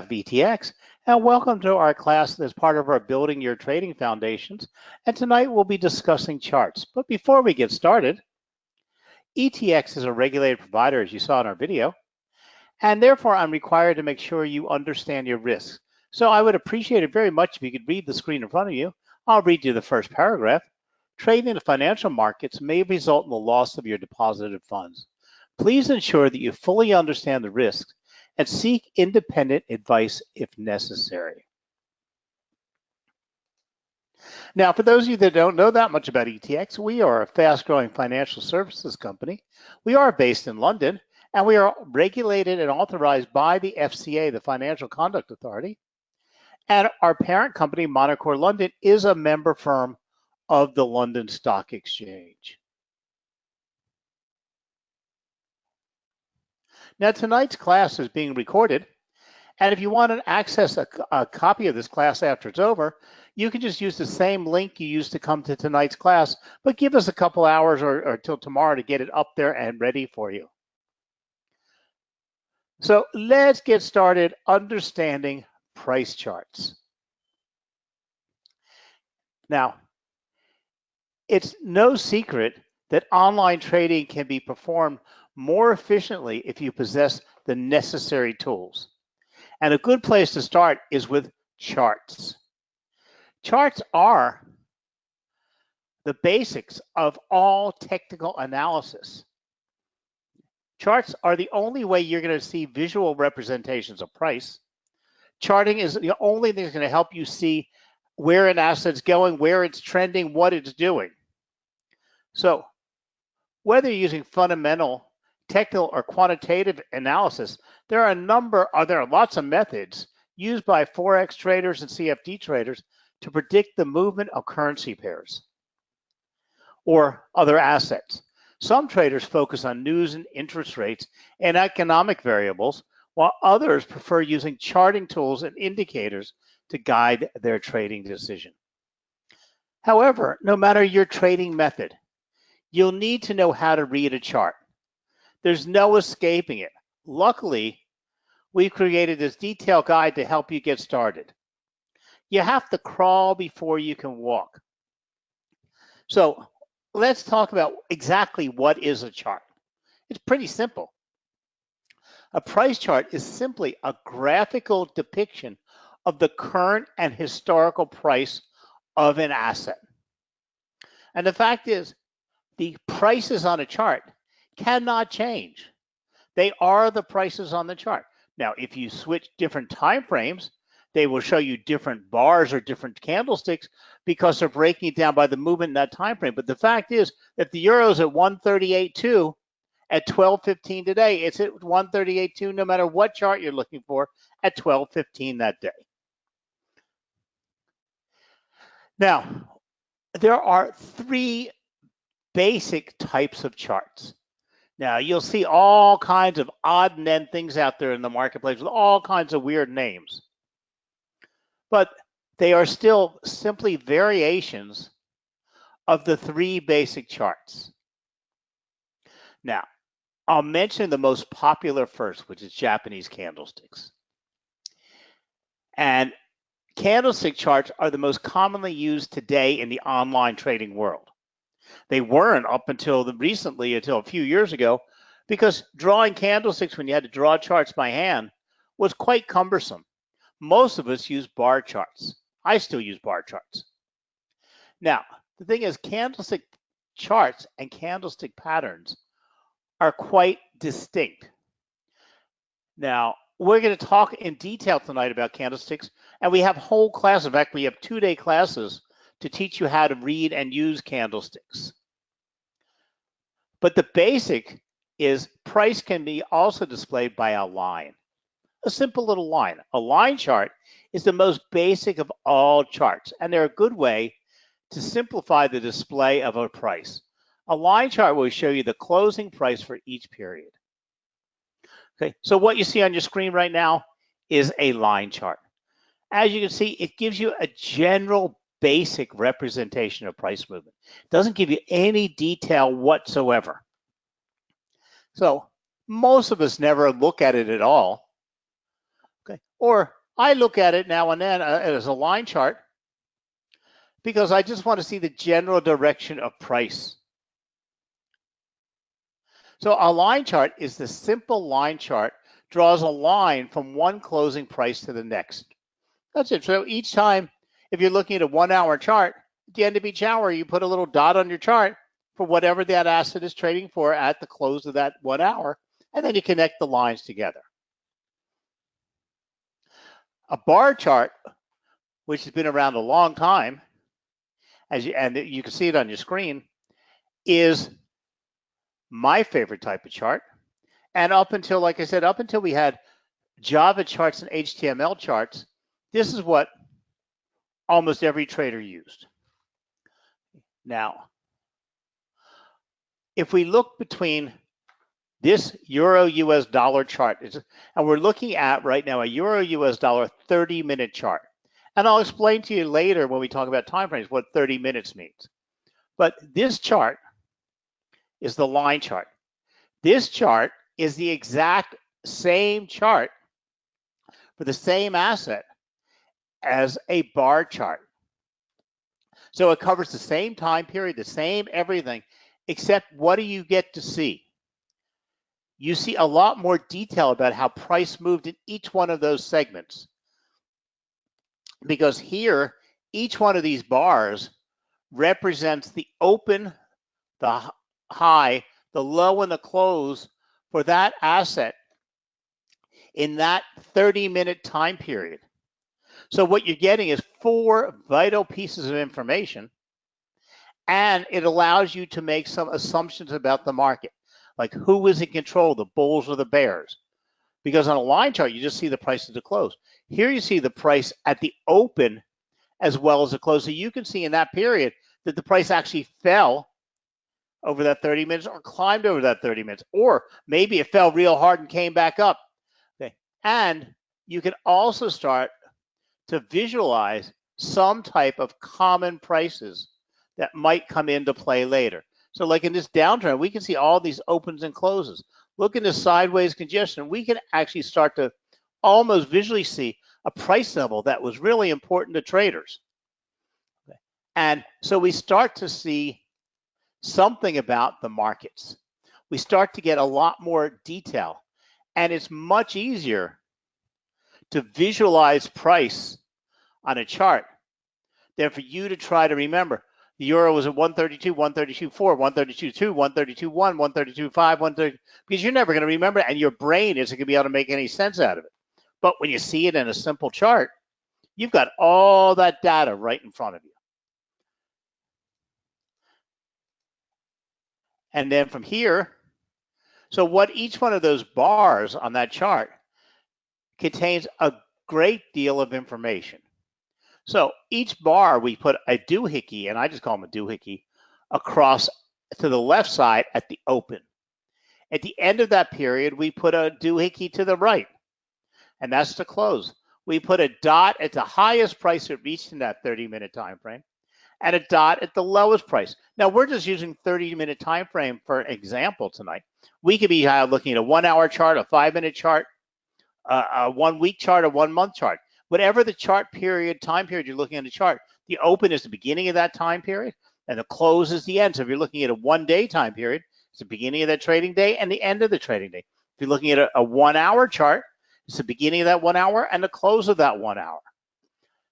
of ETX, and welcome to our class that's part of our Building Your Trading Foundations. And tonight we'll be discussing charts. But before we get started, ETX is a regulated provider, as you saw in our video, and therefore I'm required to make sure you understand your risks. So I would appreciate it very much if you could read the screen in front of you. I'll read you the first paragraph. Trading in the financial markets may result in the loss of your deposited funds. Please ensure that you fully understand the risks and seek independent advice if necessary. Now, for those of you that don't know that much about ETX, we are a fast-growing financial services company. We are based in London, and we are regulated and authorized by the FCA, the Financial Conduct Authority. And our parent company, Monocore London, is a member firm of the London Stock Exchange. Now, tonight's class is being recorded, and if you want to access a copy of this class after it's over, you can just use the same link you used to come to tonight's class, but give us a couple hours or till tomorrow to get it up there and ready for you. So let's get started understanding price charts. Now, it's no secret that online trading can be performed more efficiently if you possess the necessary tools. And a good place to start is with charts. Charts are the basics of all technical analysis. Charts are the only way you're going to see visual representations of price. Charting is the only thing that's going to help you see where an asset's going, where it's trending, what it's doing. So whether you're using fundamental, technical, or quantitative analysis, there are lots of methods used by Forex traders and CFD traders to predict the movement of currency pairs or other assets. Some traders focus on news and interest rates and economic variables, while others prefer using charting tools and indicators to guide their trading decision. However, no matter your trading method, you'll need to know how to read a chart. There's no escaping it. Luckily, we've created this detailed guide to help you get started. You have to crawl before you can walk. So let's talk about exactly what is a chart. It's pretty simple. A price chart is simply a graphical depiction of the current and historical price of an asset. And the fact is, the prices on a chart cannot change. They are the prices on the chart. Now, if you switch different time frames, they will show you different bars or different candlesticks because they're breaking it down by the movement in that time frame. But the fact is that the euro is at 138.2 at 12:15 today. It's at 138.2 no matter what chart you're looking for at 12:15 that day. Now, there are three basic types of charts. Now, you'll see all kinds of odd and end things out there in the marketplace with all kinds of weird names. But they are still simply variations of the three basic charts. Now, I'll mention the most popular first, which is Japanese candlesticks. And candlestick charts are the most commonly used today in the online trading world. They weren't up until a few years ago, because drawing candlesticks when you had to draw charts by hand was quite cumbersome. Most of us use bar charts. I still use bar charts. Now, the thing is, candlestick charts and candlestick patterns are quite distinct. Now, we're going to talk in detail tonight about candlesticks, and we have whole classes. In fact, we have 2-day classes to teach you how to read and use candlesticks. But the basic is price can be also displayed by a line, a simple little line. A line chart is the most basic of all charts, and they're a good way to simplify the display of a price. A line chart will show you the closing price for each period. Okay, so what you see on your screen right now is a line chart. As you can see, it gives you a general basic representation of price movement. It doesn't give you any detail whatsoever. So most of us never look at it at all, Okay. Or I look at it now and then as a line chart because I just want to see the general direction of price. So a line chart is the simple line chart, draws a line from one closing price to the next. That's it. So each time, if you're looking at a 1 hour chart, at the end of each hour, you put a little dot on your chart for whatever that asset is trading for at the close of that 1 hour, and then you connect the lines together. A bar chart, which has been around a long time, and you can see it on your screen, is my favorite type of chart. And up until, like I said, up until we had Java charts and HTML charts, this is what almost every trader used. Now, if we look between this Euro US dollar chart, and we're looking at right now a Euro US dollar 30-minute chart. And I'll explain to you later when we talk about time frames what 30 minutes means. But this chart is the line chart. This chart is the exact same chart for the same asset as a bar chart. So it covers the same time period, the same everything, except what do you get to see? You see a lot more detail about how price moved in each one of those segments. Because here, each one of these bars represents the open, the high, the low, and the close for that asset in that 30-minute time period. So what you're getting is 4 vital pieces of information, and it allows you to make some assumptions about the market, like who is in control, the bulls or the bears. Because on a line chart, you just see the price at the close. Here you see the price at the open as well as the close. So you can see in that period that the price actually fell over that 30 minutes or climbed over that 30 minutes, or maybe it fell real hard and came back up. Okay. And you can also start to visualize some type of common prices that might come into play later. So like in this downturn, we can see all these opens and closes. Look in this sideways congestion. We can actually start to almost visually see a price level that was really important to traders. Okay. And so we start to see something about the markets. We start to get a lot more detail, and it's much easier to visualize price on a chart than for you to try to remember. The euro was at 132, 132.4, 132.2, 132.1, 132.5, 130, because you're never going to remember it, and your brain isn't going to be able to make any sense out of it. But when you see it in a simple chart, you've got all that data right in front of you. And then from here, so what each one of those bars on that chart contains a great deal of information. So each bar, we put a doohickey, and I just call them a doohickey, across to the left side at the open. At the end of that period, we put a doohickey to the right, and that's the close. We put a dot at the highest price it reached in that 30-minute time frame, and a dot at the lowest price. Now we're just using 30-minute time frame for example tonight. We could be looking at a 1 hour chart, a 5-minute chart, a 1 week chart, a 1 month chart. Whatever the chart period, time period you're looking at the chart, the open is the beginning of that time period and the close is the end. So if you're looking at a 1 day time period, it's the beginning of that trading day and the end of the trading day. If you're looking at a 1 hour chart, it's the beginning of that 1 hour and the close of that 1 hour.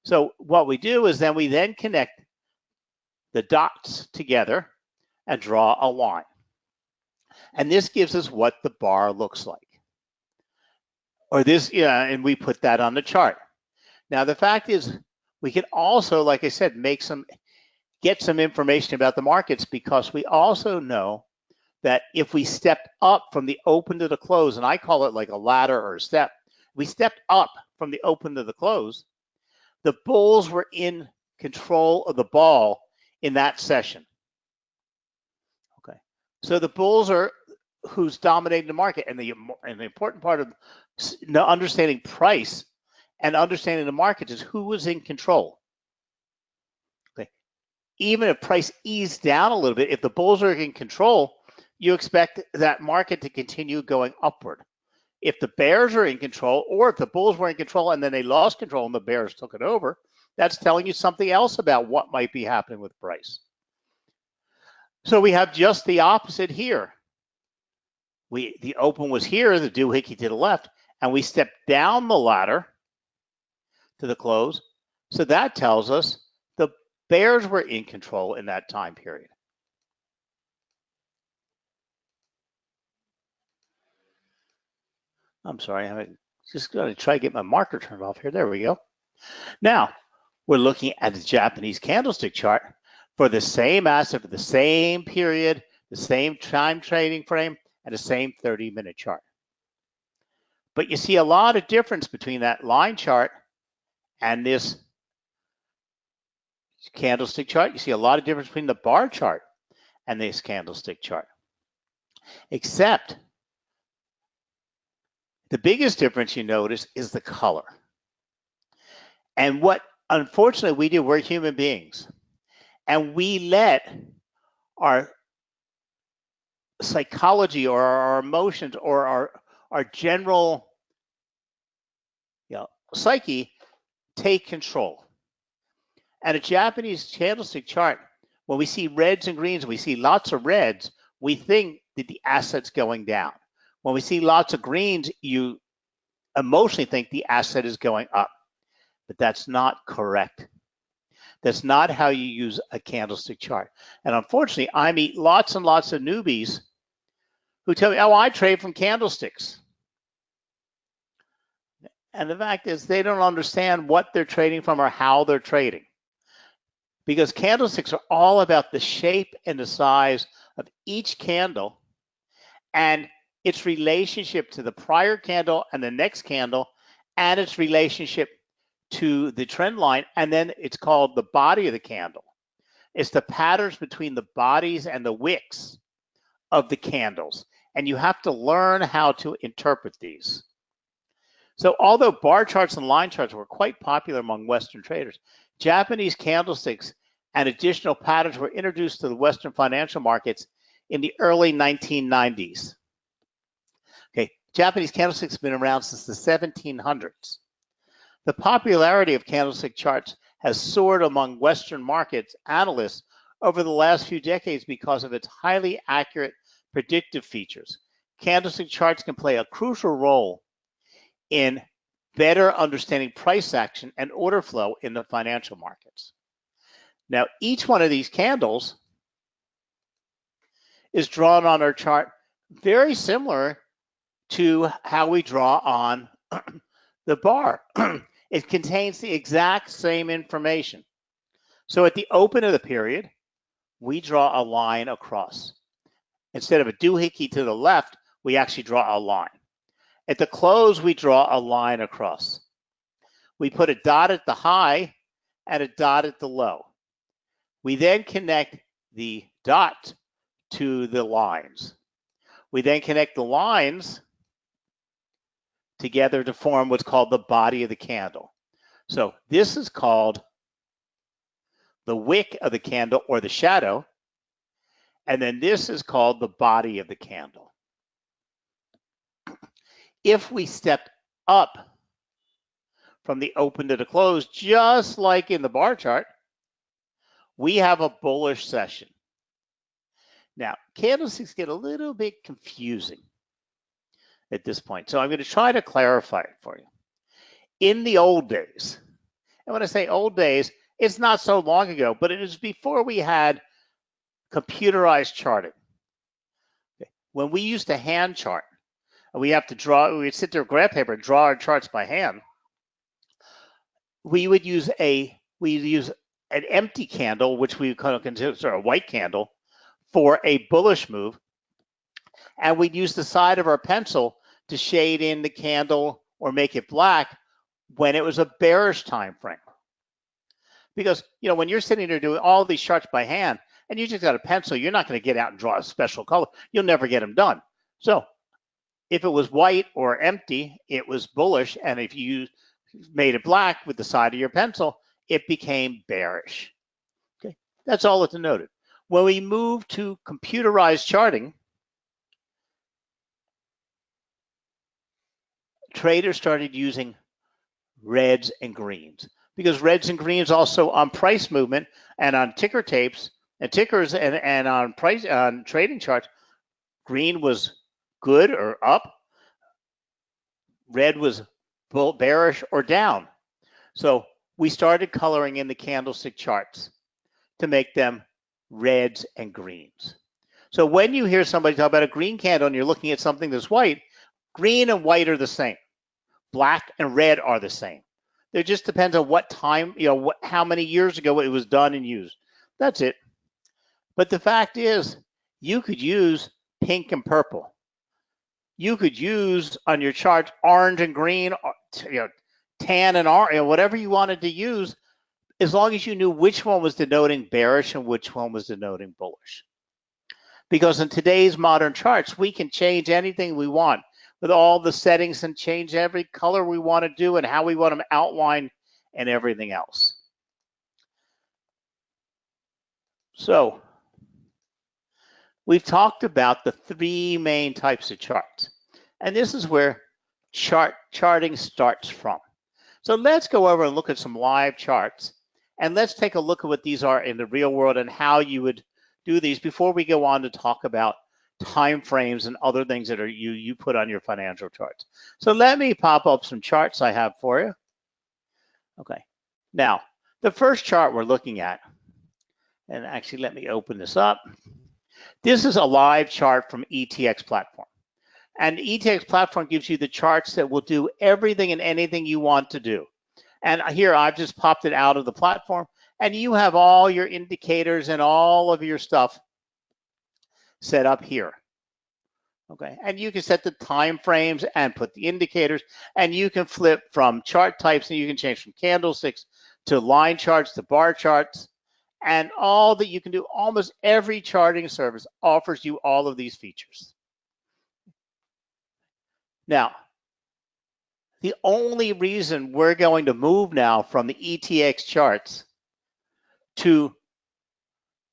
So what we do is we then connect the dots together and draw a line. And this gives us what the bar looks like. Or this, and we put that on the chart. Now the fact is, we can also, like I said, get some information about the markets, because we also know that if we stepped up from the open to the close, and I call it like a ladder or a step, we stepped up from the open to the close, the bulls were in control of the ball in that session. Okay, so the bulls are who's dominating the market, and the important part of understanding price and understanding the market is who was in control. Okay, even if price eased down a little bit, if the bulls are in control, you expect that market to continue going upward. if the bears are in control, or if the bulls were in control and then they lost control and the bears took it over, that's telling you something else about what might be happening with price. So we have just the opposite here. The open was here, the doohickey to the left, and we stepped down the ladder to the close. So that tells us the bears were in control in that time period. I'm sorry, I'm just going to try to get my marker turned off here. There we go. Now, we're looking at the Japanese candlestick chart for the same asset, for the same period, the same time trading frame, and the same 30-minute chart. But you see a lot of difference between that line chart and this candlestick chart. You see a lot of difference between the bar chart and this candlestick chart. Except the biggest difference you notice is the color. And what unfortunately we do, we're human beings, and we let our psychology or our emotions or our general psyche take control. And a Japanese candlestick chart, when we see reds and greens, we see lots of reds, we think that the asset's going down. When we see lots of greens, you emotionally think the asset is going up. But that's not correct. That's not how you use a candlestick chart. And unfortunately, I meet lots and lots of newbies who tell me, oh, I trade from candlesticks. And the fact is they don't understand what they're trading from or how they're trading. Because candlesticks are all about the shape and the size of each candle and its relationship to the prior candle and the next candle and its relationship to the trend line, and then it's called the body of the candle. It's the patterns between the bodies and the wicks of the candles, and you have to learn how to interpret these. So although bar charts and line charts were quite popular among Western traders, Japanese candlesticks and additional patterns were introduced to the Western financial markets in the early 1990s. Okay, Japanese candlesticks have been around since the 1700s. The popularity of candlestick charts has soared among Western markets analysts over the last few decades because of its highly accurate predictive features. Candlestick charts can play a crucial role in better understanding price action and order flow in the financial markets. Now, each one of these candles is drawn on our chart very similar to how we draw on the bar. It contains the exact same information. So at the open of the period, we draw a line across. Instead of a doohickey to the left, we actually draw a line. At the close, we draw a line across. We put a dot at the high and a dot at the low. We then connect the dot to the lines. We then connect the lines together to form what's called the body of the candle. So this is called the wick of the candle or the shadow, and then this is called the body of the candle. If we step up from the open to the close, just like in the bar chart, we have a bullish session. Now, candlesticks get a little bit confusing at this point, so I'm going to try to clarify it for you. In the old days, and when I say old days, it's not so long ago, but it is before we had computerized charting. Okay. When we used to hand chart, and we have to draw, we would sit there with graph paper and draw our charts by hand, we would use an empty candle, which we kind of consider a white candle, for a bullish move, and we'd use the side of our pencil to shade in the candle or make it black when it was a bearish time frame. Because when you're sitting there doing all these charts by hand and you just got a pencil, you're not going to get out and draw a special color. You'll never get them done. So if it was white or empty, it was bullish, and if you made it black with the side of your pencil, it became bearish. Okay, that's all it's noted. When we move to computerized charting, traders started using reds and greens, because reds and greens also on price movement and on ticker tapes and tickers and on price on trading charts, green was good or up, red was bearish or down. So we started coloring in the candlestick charts to make them reds and greens. So when you hear somebody talk about a green candle and you're looking at something that's white, green and white are the same. Black and red are the same. It just depends on what time, how many years ago it was done and used. That's it. But the fact is, you could use pink and purple. You could use on your chart orange and green, tan and orange, whatever you wanted to use, as long as you knew which one was denoting bearish and which one was denoting bullish. Because in today's modern charts, we can change anything we want with all the settings and change every color we want to do and how we want them outlined and everything else. So we've talked about the three main types of charts, and this is where charting starts from. So let's go over and look at some live charts, and let's take a look at what these are in the real world and how you would do these before we go on to talk about time frames and other things that are you put on your financial charts. So let me pop up some charts I have for you. Okay, now the first chart we're looking at, and actually let me open this up. This is a live chart from ETX platform, and ETX platform gives you the charts that will do everything and anything you want to do. And here I've just popped it out of the platform, and you have all your indicators and all of your stuff set up here. Okay, and you can set the time frames and put the indicators, and you can flip from chart types, and you can change from candlesticks to line charts to bar charts, and all that you can do. Almost every charting service offers you all of these features. Now, the only reason we're going to move now from the ETX charts to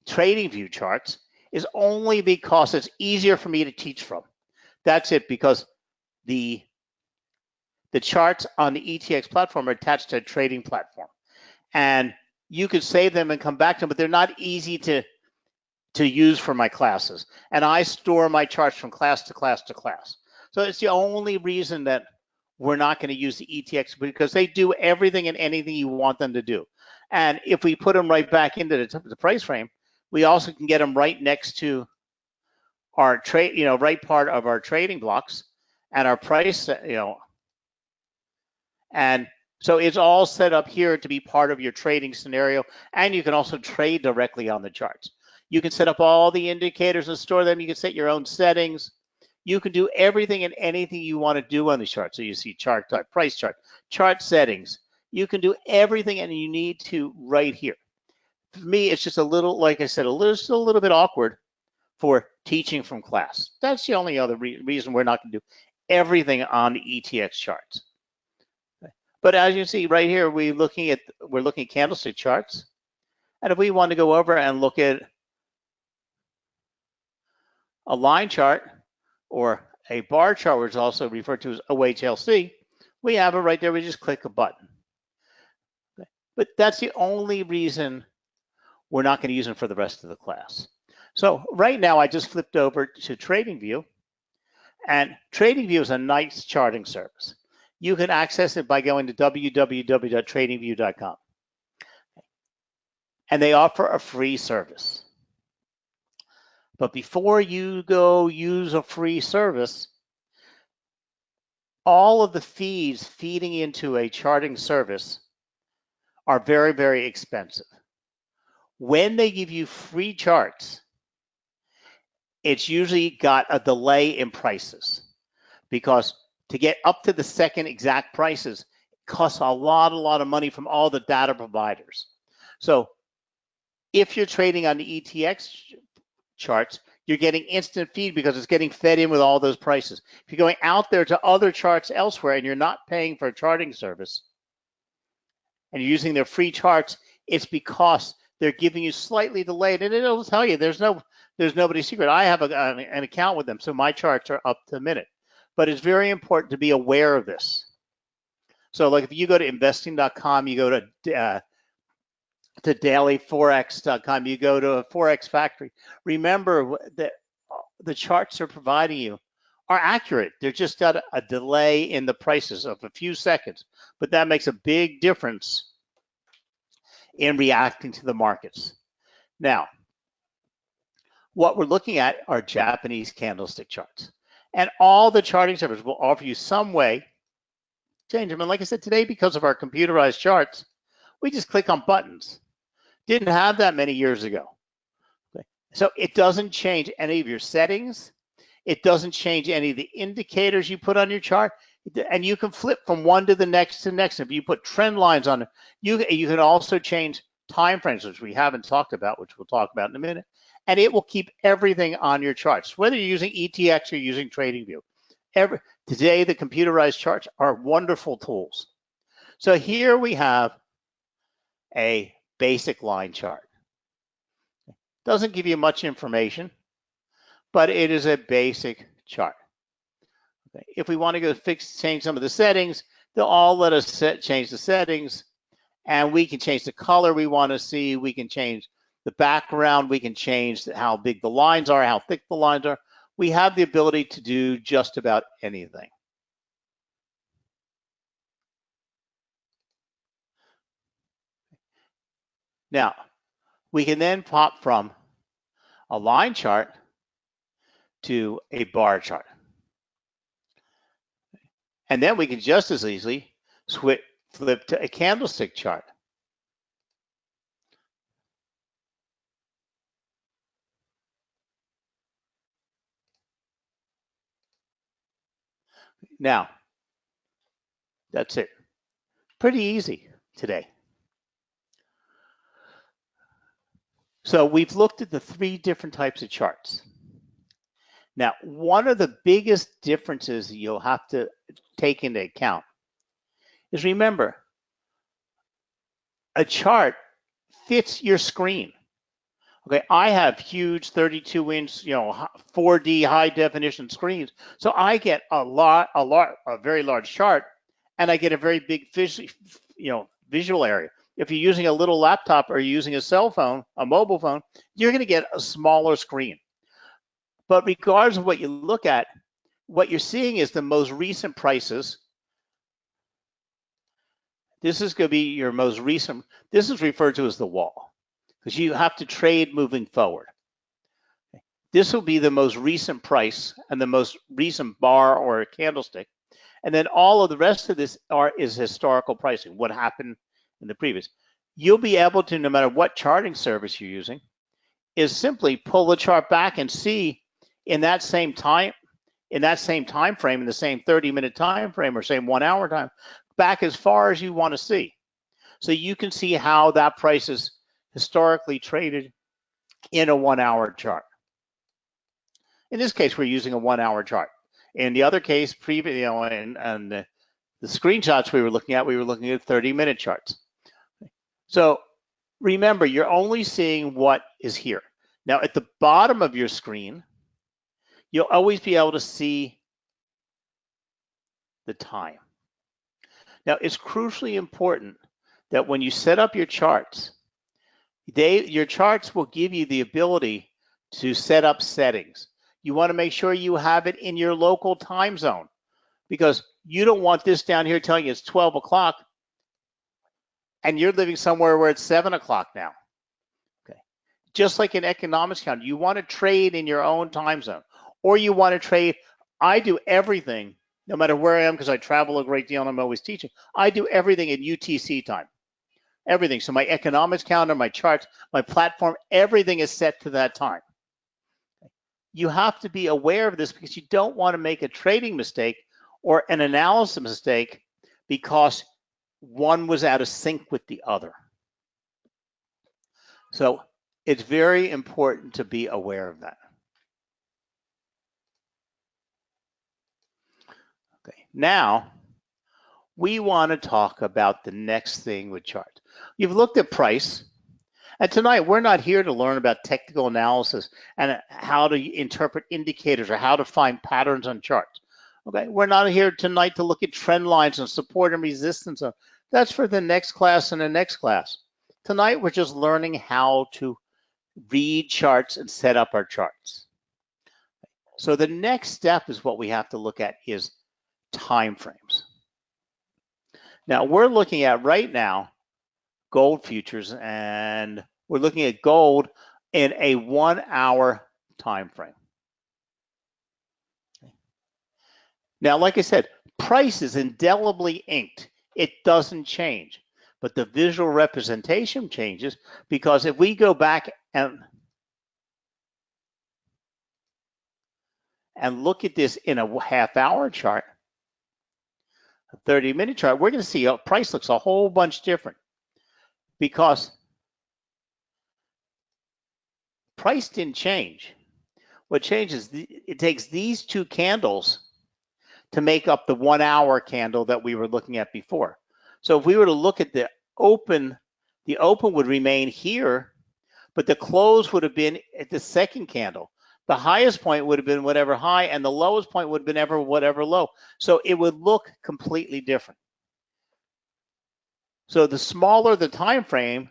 TradingView charts is only because it's easier for me to teach from. That's it, because the charts on the ETX platform are attached to a trading platform, and you could save them and come back to them, but they're not easy to use for my classes. And I store my charts from class to class to class. So it's the only reason that we're not going to use the ETX, because they do everything and anything you want them to do. And if we put them right back into the price frame, we also can get them right next to our trade, right part of our trading blocks and our price, and so it's all set up here to be part of your trading scenario. And you can also trade directly on the charts. You can set up all the indicators and store them. You can set your own settings. You can do everything and anything you want to do on the chart. So you see chart type, price chart, chart settings. You can do everything, and you need to right here. For me, it's just a little, like I said, a little bit awkward for teaching from class. That's the only other reason we're not going to do everything on the ETX charts. Okay. But as you see right here, we're looking at candlestick charts, and if we want to go over and look at a line chart or a bar chart, which is also referred to as OHLC, we have it right there. We just click a button. Okay. But that's the only reason we're not going to use them for the rest of the class. So right now I just flipped over to TradingView, and TradingView is a nice charting service. You can access it by going to www.tradingview.com. And they offer a free service. But before you go use a free service, all of the fees feeding into a charting service are very, very expensive. When they give you free charts, it's usually got a delay in prices, because to get up to the second exact prices costs a lot of money from all the data providers. So if you're trading on the ETX charts, you're getting instant feed because it's getting fed in with all those prices. If you're going out there to other charts elsewhere and you're not paying for a charting service and you're using their free charts, it's because they're giving you slightly delayed, and it'll tell you there's nobody's secret. I have an account with them, so my charts are up to the minute. but it's very important to be aware of this. So like if you go to investing.com, you go to dailyforex.com, you go to a Forex Factory, remember that the charts they're providing you are accurate. They're just got a delay in the prices of a few seconds, but that makes a big difference in reacting to the markets. Now, what we're looking at are Japanese candlestick charts. And all the charting services will offer you some way to change them. And like I said, today, because of our computerized charts, we just click on buttons. Didn't have that many years ago. Okay. So it doesn't change any of your settings. It doesn't change any of the indicators you put on your chart. And you can flip from one to the next to the next. If you put trend lines on it, you can also change time frames, which we haven't talked about, which we'll talk about in a minute. And it will keep everything on your charts, whether you're using ETX or using TradingView. Today, the computerized charts are wonderful tools. So here we have a basic line chart. Doesn't give you much information, but it is a basic chart. Okay. If we want to go change some of the settings, they'll all let us change the settings, and we can change the color we want to see. We can change the background. We can change how big the lines are, how thick the lines are. We have the ability to do just about anything. Now, we can then pop from a line chart to a bar chart. And then we can just as easily flip to a candlestick chart. Now, that's it. Pretty easy today. So we've looked at the 3 different types of charts. Now, one of the biggest differences you'll have to take into account is, remember, a chart fits your screen. Okay, I have huge 32-inch, 4D high definition screens, so I get a very large chart, and I get a very big visual area. If you're using a little laptop or you're using a cell phone, a mobile phone, you're going to get a smaller screen. But regardless of what you look at, what you're seeing is the most recent prices. This is going to be your most recent. This is referred to as the wall, because you have to trade moving forward. This will be the most recent price and the most recent bar or candlestick. And then all of the rest of this is historical pricing, what happened in the previous. You'll be able to, no matter what charting service you're using, is simply pull the chart back and see in that same time frame, in the same 30-minute time frame or same 1 hour time, back as far as you want to see. So you can see how that price is historically traded in a 1 hour chart. In this case, we're using a 1 hour chart. In the other case, and the screenshots we were looking at 30-minute charts. So remember, you're only seeing what is here. Now, at the bottom of your screen, you'll always be able to see the time. Now, it's crucially important that when you set up your charts, your charts will give you the ability to set up settings. You want to make sure you have it in your local time zone, because you don't want this down here telling you it's 12 o'clock and you're living somewhere where it's 7 o'clock now. Okay. Just like in economics count, you want to trade in your own time zone, or you want to trade. I do everything, no matter where I am, because I travel a great deal and I'm always teaching. I do everything in UTC time. Everything. So my economics calendar, my charts, my platform, everything is set to that time. You have to be aware of this, because you don't want to make a trading mistake or an analysis mistake because one was out of sync with the other. So it's very important to be aware of that. Okay, now we want to talk about the next thing with charts. You've looked at price. And tonight, we're not here to learn about technical analysis and how to interpret indicators or how to find patterns on charts. Okay, we're not here tonight to look at trend lines and support and resistance. That's for the next class and the next class. Tonight, we're just learning how to read charts and set up our charts. So the next step is what we have to look at is time frames. Now, we're looking at right now gold futures, and we're looking at gold in a 1 hour time frame. Now, like I said, price is indelibly inked. It doesn't change, but the visual representation changes because if we go back and look at this in a half-hour chart, a 30-minute chart, we're going to see price looks a whole bunch different because price didn't change. What changes, it takes these two candles to make up the 1 hour candle that we were looking at before. So if we were to look at the open would remain here, but the close would have been at the second candle. The highest point would have been whatever high, and the lowest point would have been whatever low. So it would look completely different. So the smaller the time frame,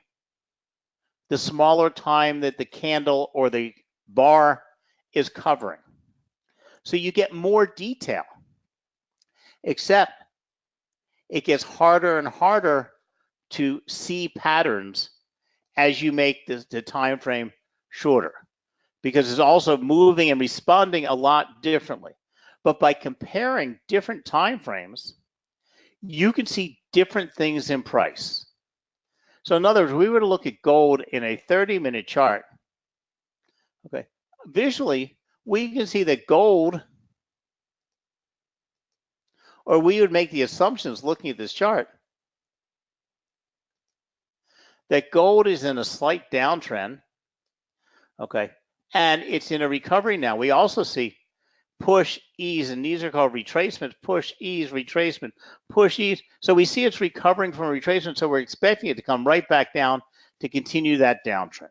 the smaller time that the candle or the bar is covering. So you get more detail, except it gets harder and harder to see patterns as you make the time frame shorter, because it's also moving and responding a lot differently. But by comparing different time frames, you can see different things in price. So in other words, we were to look at gold in a 30-minute chart. Okay, visually, we can see that gold, or we would make the assumptions looking at this chart, that gold is in a slight downtrend, okay, and it's in a recovery now. We also see push, ease, and these are called retracements, push, ease, retracement, push, ease. So we see it's recovering from a retracement, so we're expecting it to come right back down to continue that downtrend.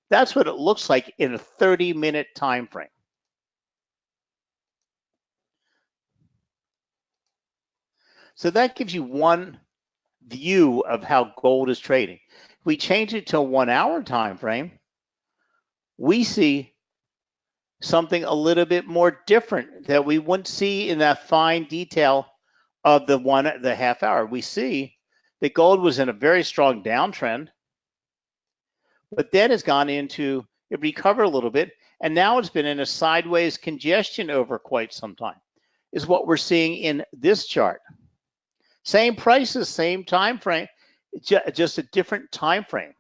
That's what it looks like in a 30-minute time frame. So that gives you one view of how gold is trading. If we change it to a 1 hour time frame, we see something a little bit more different that we wouldn't see in that fine detail of the half hour. We see that gold was in a very strong downtrend, but then it's gone into, it recovered a little bit, and now it's been in a sideways congestion over quite some time, is what we're seeing in this chart. Same prices, same time frame, just a different time frame.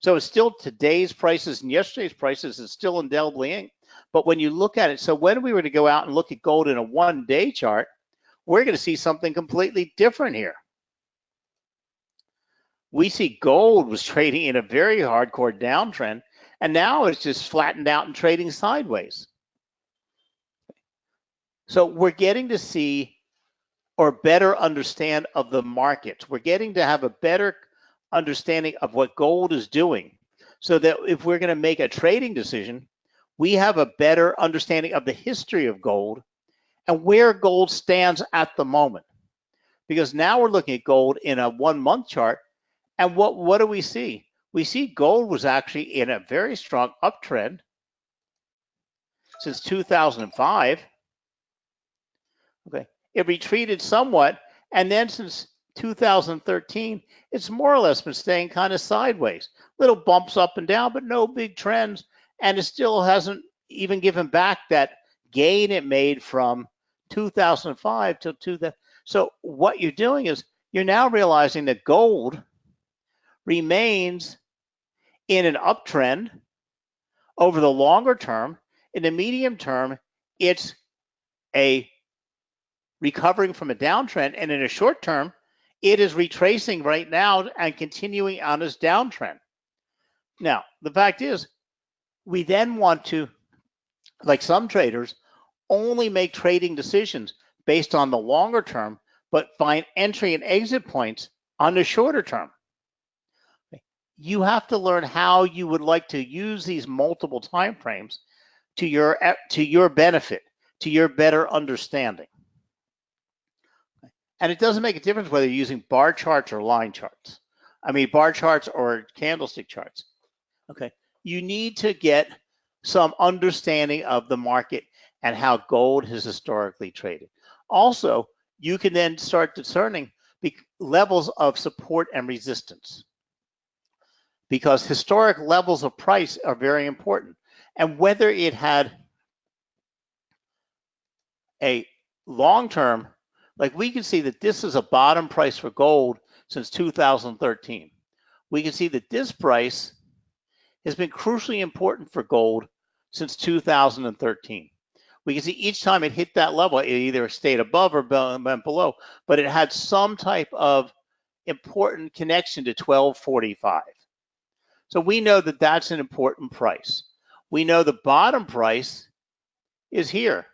So it's still today's prices and yesterday's prices is still indelibly inked. But when you look at it, so when we were to go out and look at gold in a 1 day chart, we're going to see something completely different here. We see gold was trading in a very hardcore downtrend, and now it's just flattened out and trading sideways. So we're getting to see or better understand of the markets. We're getting to have a better understanding of what gold is doing, so that if we're going to make a trading decision, we have a better understanding of the history of gold and where gold stands at the moment. Because now we're looking at gold in a 1 month chart, and what do we see? We see gold was actually in a very strong uptrend since 2005. Okay, it retreated somewhat, and then since 2013, it's more or less been staying kind of sideways. Little bumps up and down, but no big trends, and it still hasn't even given back that gain it made from 2005 till 2000. So what you're doing is you're now realizing that gold remains in an uptrend over the longer term. In the medium term, it's a recovering from a downtrend, and in a short term, it is retracing right now and continuing on its downtrend. Now, the fact is, we then want to, like some traders, only make trading decisions based on the longer term, but find entry and exit points on the shorter term. You have to learn how you would like to use these multiple time frames to your benefit, to your better understanding. And it doesn't make a difference whether you're using bar charts or line charts. I mean, bar charts or candlestick charts. Okay, you need to get some understanding of the market and how gold has historically traded. Also, you can then start discerning the levels of support and resistance, because historic levels of price are very important. And whether it had a long-term, like we can see that this is a bottom price for gold since 2013. We can see that this price has been crucially important for gold since 2013. We can see each time it hit that level, it either stayed above or went below, but it had some type of important connection to 1245. So we know that that's an important price. We know the bottom price is here.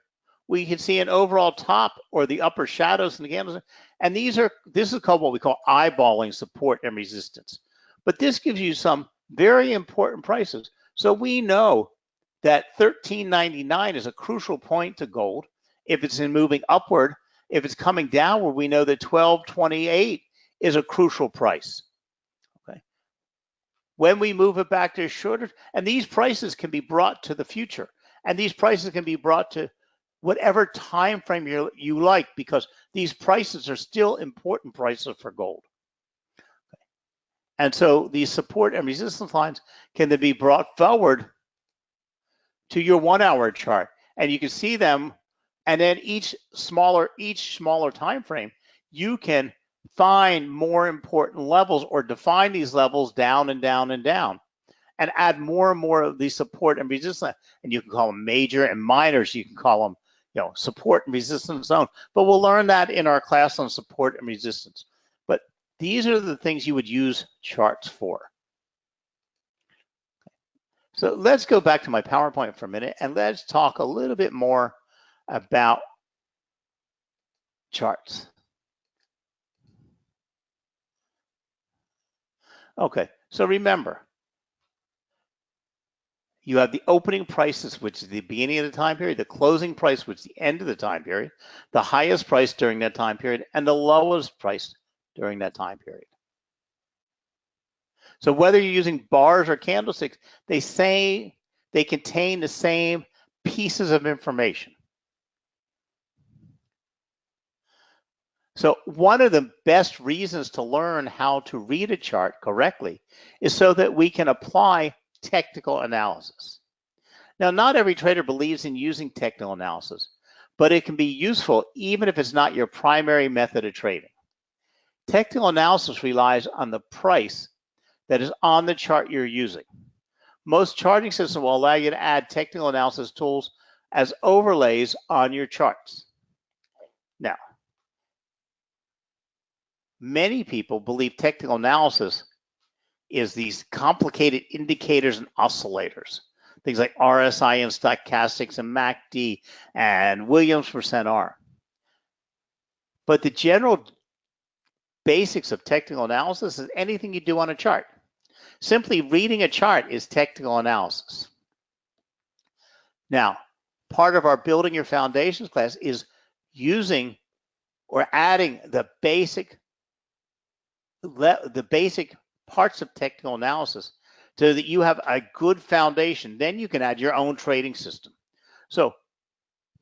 We can see an overall top or the upper shadows in the candles, and this is called what we call eyeballing support and resistance. But this gives you some very important prices. So we know that 13.99 is a crucial point to gold. If it's moving upward, if it's coming downward, we know that 12.28 is a crucial price. Okay. When we move it back to shorter, and these prices can be brought to the future, and these prices can be brought to whatever time frame you like, because these prices are still important prices for gold. And so these support and resistance lines can then be brought forward to your 1 hour chart, and you can see them. And then each smaller time frame, you can find more important levels or define these levels down and down and down, and add more and more of these support and resistance. And you can call them major and minors. You can call them, support and resistance zone. But we'll learn that in our class on support and resistance. But these are the things you would use charts for. So let's go back to my PowerPoint for a minute, and let's talk a little bit more about charts. Okay, so remember, you have the opening prices, which is the beginning of the time period, the closing price, which is the end of the time period, the highest price during that time period, and the lowest price during that time period. So whether you're using bars or candlesticks, they say they contain the same pieces of information. So one of the best reasons to learn how to read a chart correctly is so that we can apply technical analysis. Now, not every trader believes in using technical analysis, but it can be useful even if it's not your primary method of trading. Technical analysis relies on the price that is on the chart you're using. Most charting systems will allow you to add technical analysis tools as overlays on your charts. Now, many people believe technical analysis is these complicated indicators and oscillators, things like RSI and stochastics and MACD and Williams %R. But the general basics of technical analysis is anything you do on a chart. Simply reading a chart is technical analysis. Now, part of our Building Your Foundations class is using or adding the basic parts of technical analysis so that you have a good foundation. Then you can add your own trading system. So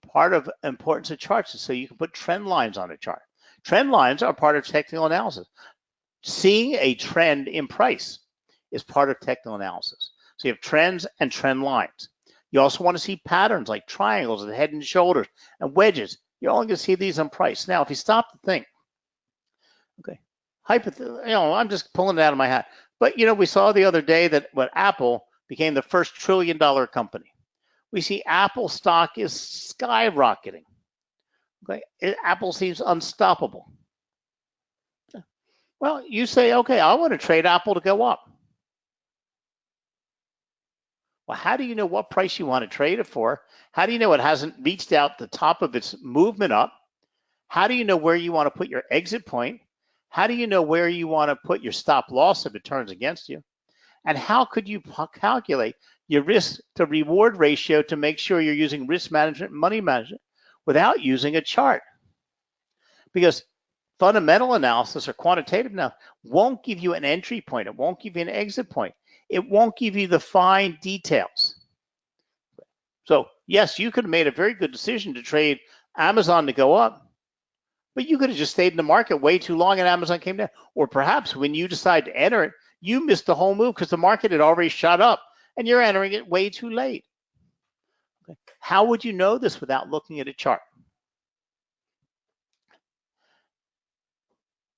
part of importance of charts is so you can put trend lines on a chart. Trend lines are part of technical analysis. Seeing a trend in price is part of technical analysis. So you have trends and trend lines. You also want to see patterns like triangles and head and shoulders and wedges. You're only going to see these on price. Now, if you stop to think, okay, I'm just pulling it out of my hat. But we saw the other day that Apple became the first $1 trillion company. We see Apple stock is skyrocketing. Okay, Apple seems unstoppable. Well, you say, okay, I want to trade Apple to go up. Well, how do you know what price you want to trade it for? How do you know it hasn't reached out the top of its movement up? How do you know where you want to put your exit point? How do you know where you want to put your stop loss if it turns against you? And how could you calculate your risk to reward ratio to make sure you're using risk management and money management without using a chart, because fundamental analysis or quantitative now won't give you an entry point. It won't give you an exit point. It won't give you the fine details. So yes, you could have made a very good decision to trade Amazon to go up, but you could have just stayed in the market way too long and Amazon came down. Or perhaps when you decide to enter it, you missed the whole move because the market had already shot up and you're entering it way too late. Okay. How would you know this without looking at a chart?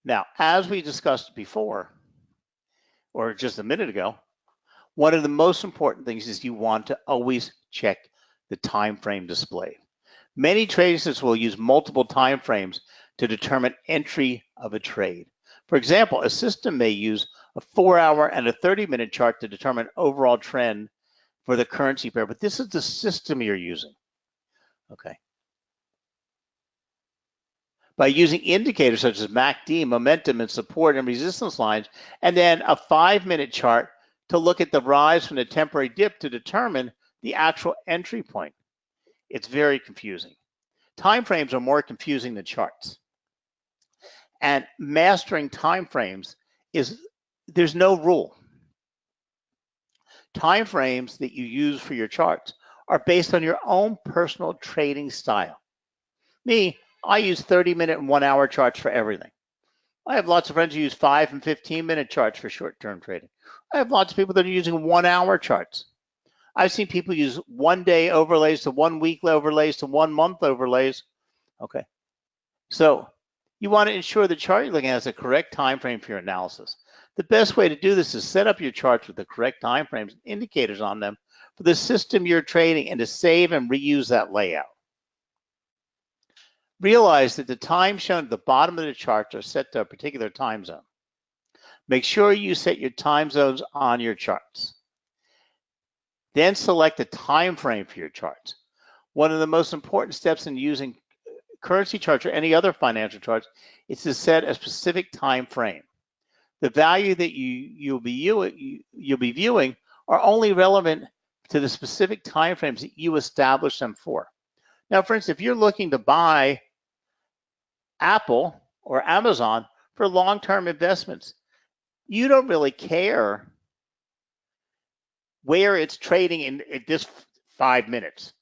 Now, as we discussed before, or just a minute ago, one of the most important things is you want to always check the time frame display. Many traders will use multiple time frames to determine entry of a trade. For example, a system may use a 4-hour and a 30-minute chart to determine overall trend for the currency pair, but this is the system you're using. Okay. By using indicators such as MACD, momentum, and support and resistance lines, and then a 5-minute chart to look at the rise from the temporary dip to determine the actual entry point. It's very confusing. Time frames are more confusing than charts. And mastering time frames there's no rule. Time frames that you use for your charts are based on your own personal trading style. Me, I use 30-minute and 1-hour charts for everything. I have lots of friends who use 5 and 15-minute charts for short-term trading. I have lots of people that are using 1-hour charts. I've seen people use 1-day overlays to 1-week overlays to 1-month overlays. Okay, so you want to ensure the chart you're looking at has a correct time frame for your analysis. The best way to do this is set up your charts with the correct time frames and indicators on them for the system you're trading and to save and reuse that layout. Realize that the times shown at the bottom of the charts are set to a particular time zone. Make sure you set your time zones on your charts. Then select a time frame for your charts. One of the most important steps in using currency charts or any other financial charts is to set a specific time frame. The value that you'll be viewing are only relevant to the specific time frames that you establish them for. Now, for instance, if you're looking to buy Apple or Amazon for long-term investments, you don't really care where it's trading in this 5 minutes.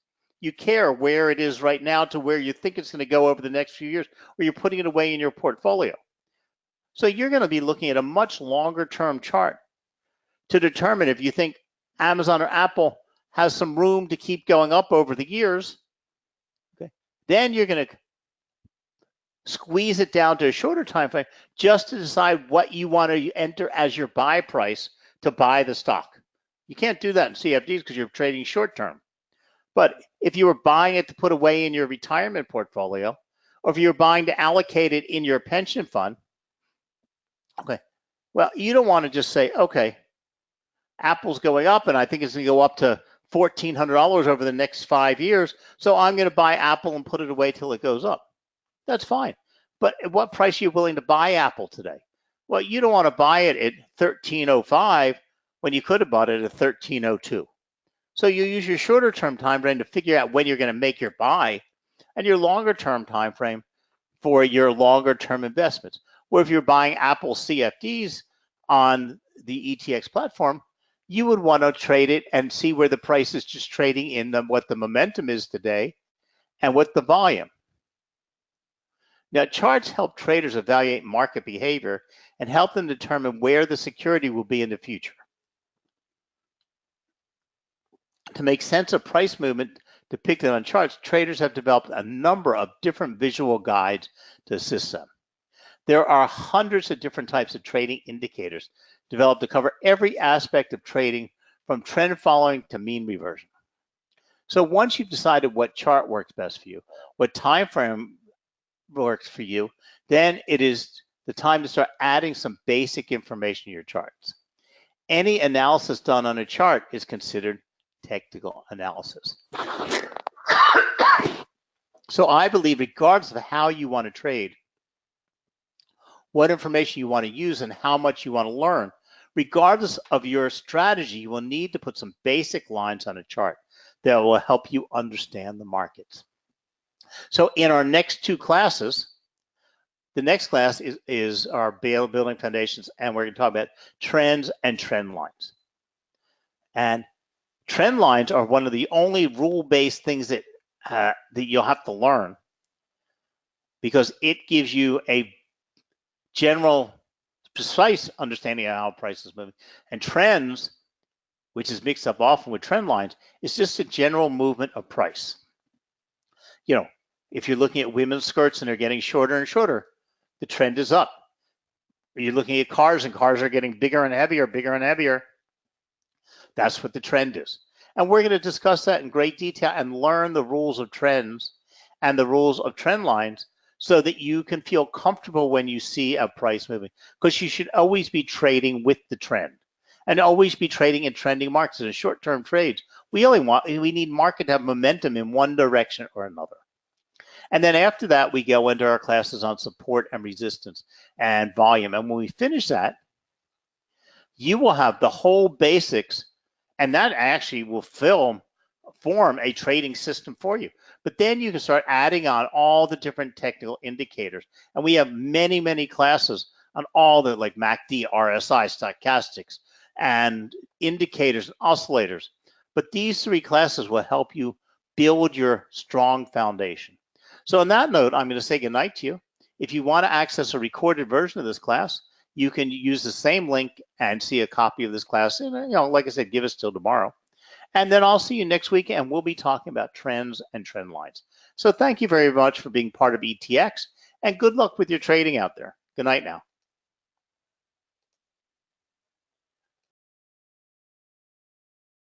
You care where it is right now to where you think it's going to go over the next few years, or you're putting it away in your portfolio. So you're going to be looking at a much longer term chart to determine if you think Amazon or Apple has some room to keep going up over the years. Okay. Then you're going to squeeze it down to a shorter time frame just to decide what you want to enter as your buy price to buy the stock. You can't do that in CFDs because you're trading short term. But if you were buying it to put away in your retirement portfolio, or if you're buying to allocate it in your pension fund, okay, well, you don't want to just say, okay, Apple's going up and I think it's going to go up to $1,400 over the next 5 years, so I'm going to buy Apple and put it away till it goes up. That's fine. But at what price are you willing to buy Apple today? Well, you don't want to buy it at $13.05 when you could have bought it at $13.02. So you use your shorter term time frame to figure out when you're going to make your buy, and your longer term time frame for your longer term investments. Or if you're buying Apple CFDs on the ETX platform, you would want to trade it and see where the price is just trading in them, what the momentum is today, and what the volume. Now, charts help traders evaluate market behavior and help them determine where the security will be in the future. To make sense of price movement depicted on charts, traders have developed a number of different visual guides to assist them. There are hundreds of different types of trading indicators developed to cover every aspect of trading, from trend following to mean reversion. So once you've decided what chart works best for you, what time frame works for you, then it is the time to start adding some basic information to your charts. Any analysis done on a chart is considered technical analysis. So I believe, regardless of how you want to trade, what information you want to use, and how much you want to learn, regardless of your strategy, you will need to put some basic lines on a chart that will help you understand the markets. So in our next two classes, the next class is our building foundations, and we're going to talk about trends and trend lines. And trend lines are one of the only rule-based things that you'll have to learn, because it gives you a general, precise understanding of how price is moving. And trends, which is mixed up often with trend lines, is just a general movement of price. You know, if you're looking at women's skirts and they're getting shorter and shorter, the trend is up. You're looking at cars and cars are getting bigger and heavier, that's what the trend is. And we're going to discuss that in great detail and learn the rules of trends and the rules of trend lines so that you can feel comfortable when you see a price moving, because you should always be trading with the trend and always be trading in trending markets. In short-term trades, we need market to have momentum in one direction or another. And then after that, we go into our classes on support and resistance and volume. And when we finish that, you will have the whole basics, and that actually will form a trading system for you. But then you can start adding on all the different technical indicators. And we have many, many classes on all the, like MACD, RSI, stochastics, and indicators and oscillators. But these three classes will help you build your strong foundation. So on that note, I'm going to say goodnight to you. If you want to access a recorded version of this class, you can use the same link and see a copy of this class. And, like I said, give us till tomorrow. And then I'll see you next week, and we'll be talking about trends and trend lines. So thank you very much for being part of ETX, and good luck with your trading out there. Good night now.